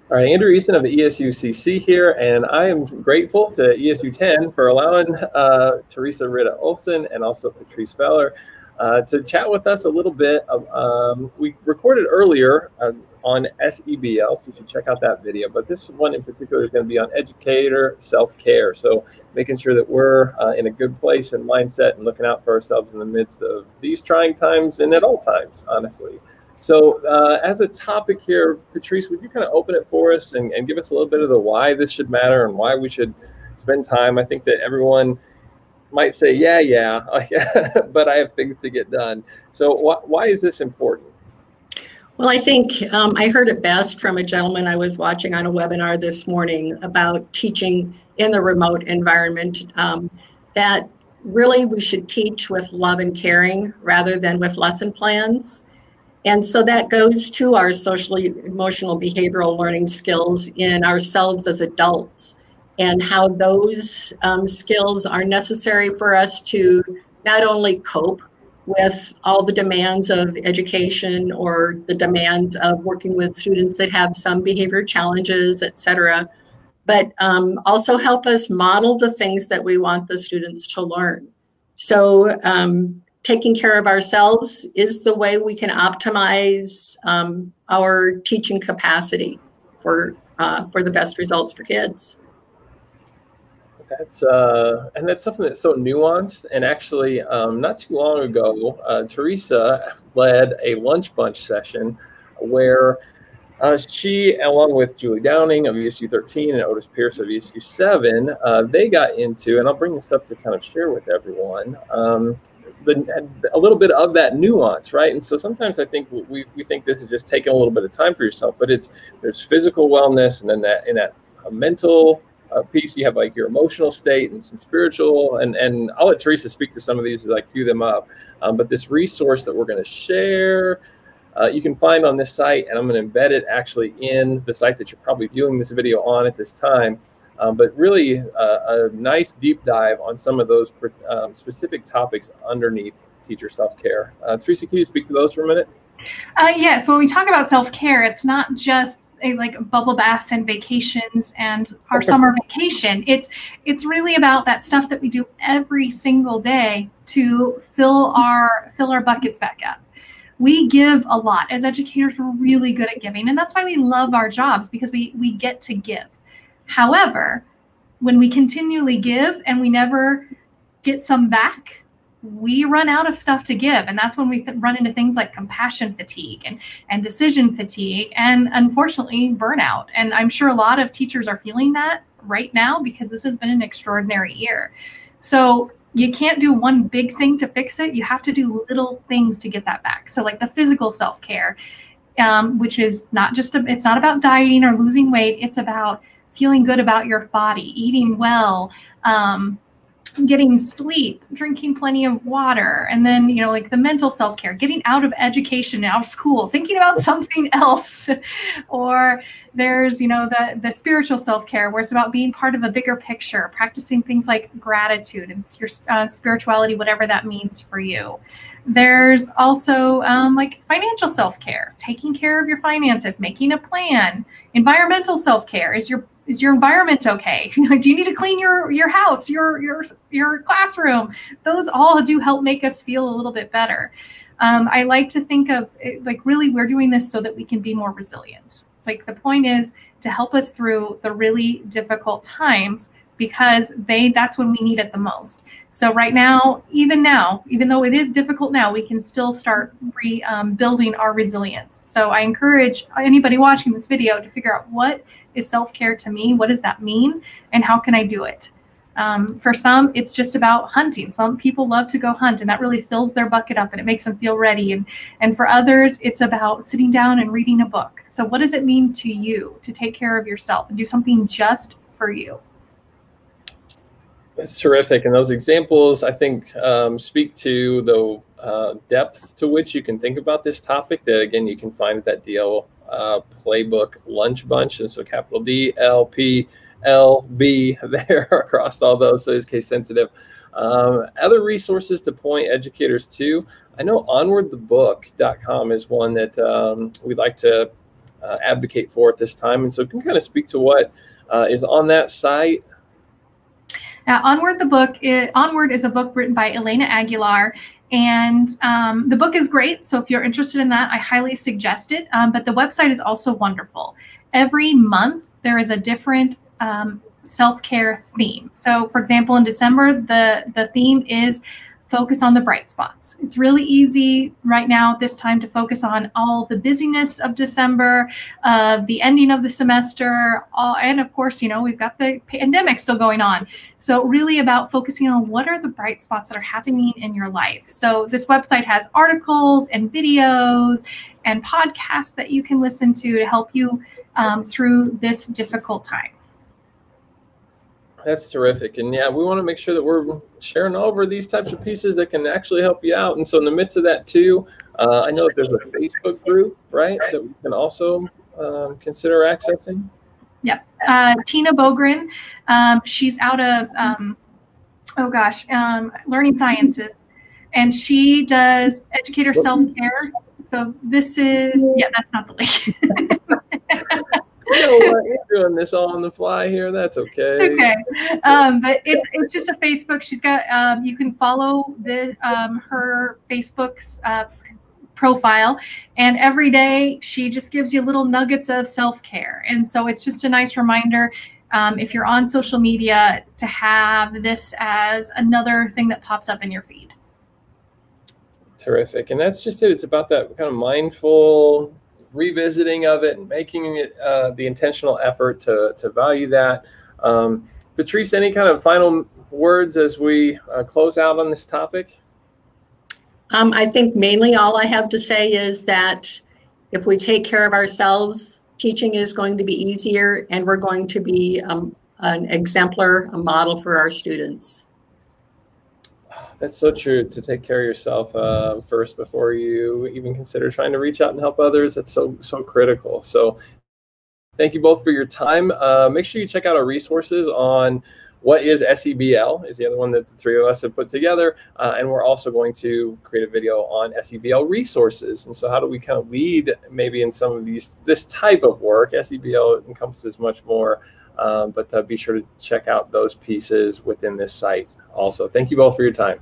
All right, Andrew Easton of the ESUCC here, and I am grateful to ESU 10 for allowing Teresa Ritta Olson and also Patrice Feller to chat with us a little bit. We recorded earlier on SEBL, so you should check out that video, but this one in particular is going to be on Educator Self-Care, so making sure that we're in a good place and mindset and looking out for ourselves in the midst of these trying times and at all times, honestly. So as a topic here, Patrice, would you kind of open it for us and give us a little bit of the why this should matter and why we should spend time? I think that everyone might say, yeah, but I have things to get done. So why is this important? Well, I think I heard it best from a gentleman I was watching on a webinar this morning about teaching in the remote environment, that really we should teach with love and caring rather than with lesson plans. And so that goes to our social, emotional, behavioral learning skills in ourselves as adults and how those skills are necessary for us to not only cope with all the demands of education or the demands of working with students that have some behavior challenges, et cetera, but also help us model the things that we want the students to learn. So taking care of ourselves is the way we can optimize our teaching capacity for the best results for kids. That's something that's so nuanced. And actually, not too long ago, Teresa led a lunch bunch session where she, along with Julie Downing of ESU 13 and Otis Pierce of ESU 7, they got into, and I'll bring this up to kind of share with everyone, a little bit of that nuance, right? And so sometimes I think we think this is just taking a little bit of time for yourself, but there's physical wellness, and then that mental piece, you have like your emotional state and some spiritual, and I'll let Teresa speak to some of these as I cue them up. But this resource that we're going to share, you can find on this site, and I'm going to embed it actually in the site that you're probably viewing this video on at this time. But really a nice deep dive on some of those specific topics underneath teacher self-care. Teresa, can you speak to those for a minute? Yeah, so when we talk about self-care, it's not just like bubble baths and vacations and our summer vacation. It's really about that stuff that we do every single day to fill our buckets back up. We give a lot. As educators, we're really good at giving, and that's why we love our jobs, because we get to give. However, when we continually give and we never get some back, we run out of stuff to give. And that's when we run into things like compassion fatigue and decision fatigue and, unfortunately, burnout. And I'm sure a lot of teachers are feeling that right now because this has been an extraordinary year. So you can't do one big thing to fix it. You have to do little things to get that back. So like the physical self-care, which is it's not about dieting or losing weight. It's about feeling good about your body, eating well, getting sleep, drinking plenty of water, and then, like the mental self-care, getting out of education, out of school, thinking about something else. Or there's, the spiritual self-care, where it's about being part of a bigger picture, practicing things like gratitude and your spirituality, whatever that means for you. There's also like financial self-care, taking care of your finances, making a plan. Environmental self-care, is your environment okay? Do you need to clean your house, your classroom? Those all do help make us feel a little bit better. I like to think of it, like, really we're doing this so that we can be more resilient. Like, the point is to help us through the really difficult times, because that's when we need it the most. So right now, even though it is difficult now, we can still start building our resilience. So I encourage anybody watching this video to figure out, what is self-care to me? What does that mean? And how can I do it? For some, it's just about hunting. Some people love to go hunt, and that really fills their bucket up and it makes them feel ready. And for others, it's about sitting down and reading a book. So what does it mean to you to take care of yourself and do something just for you? That's terrific. And those examples, I think, speak to the depths to which you can think about this topic that, again, you can find at that DL playbook lunch bunch. And so capital D, L, P, L, B there across all those. So it's case sensitive. Other resources to point educators to, I know onwardthebook.com is one that we'd like to advocate for at this time. And so can you kind of speak to what is on that site? Now, Onward is a book written by Elena Aguilar, and the book is great. So if you're interested in that, I highly suggest it. But the website is also wonderful. Every month there is a different self-care theme. So for example, in December, the theme is focus on the bright spots. It's really easy right now at this time to focus on all the busyness of December, of the ending of the semester, and of course, you know, we've got the pandemic still going on. So really about focusing on what are the bright spots that are happening in your life. So this website has articles and videos and podcasts that you can listen to help you through this difficult time. That's terrific. And yeah, we want to make sure that we're sharing over these types of pieces that can actually help you out. And so in the midst of that too, I know that there's a Facebook group, right, that we can also consider accessing. Yep. Tina Bogren, she's out of, Learning Sciences, and she does Educator Self-Care. So this is, yeah, that's not the link. You know what? You're doing this all on the fly here. That's okay. It's okay. But it's just a Facebook. She's got you can follow her Facebook's profile, and every day she just gives you little nuggets of self-care. And so it's just a nice reminder if you're on social media to have this as another thing that pops up in your feed. Terrific. And that's just it. It's about that kind of mindful revisiting of it and making it the intentional effort to value that. Patrice, any kind of final words as we close out on this topic? I think mainly all I have to say is that if we take care of ourselves, teaching is going to be easier, and we're going to be an exemplar, a model for our students. That's so true, to take care of yourself first before you even consider trying to reach out and help others. That's so critical. So thank you both for your time. Make sure you check out our resources on what is SEBL, is the other one that the three of us have put together. And we're also going to create a video on SEBL resources. And so how do we kind of lead maybe in some of this type of work? SEBL encompasses much more. But be sure to check out those pieces within this site also. Thank you both for your time.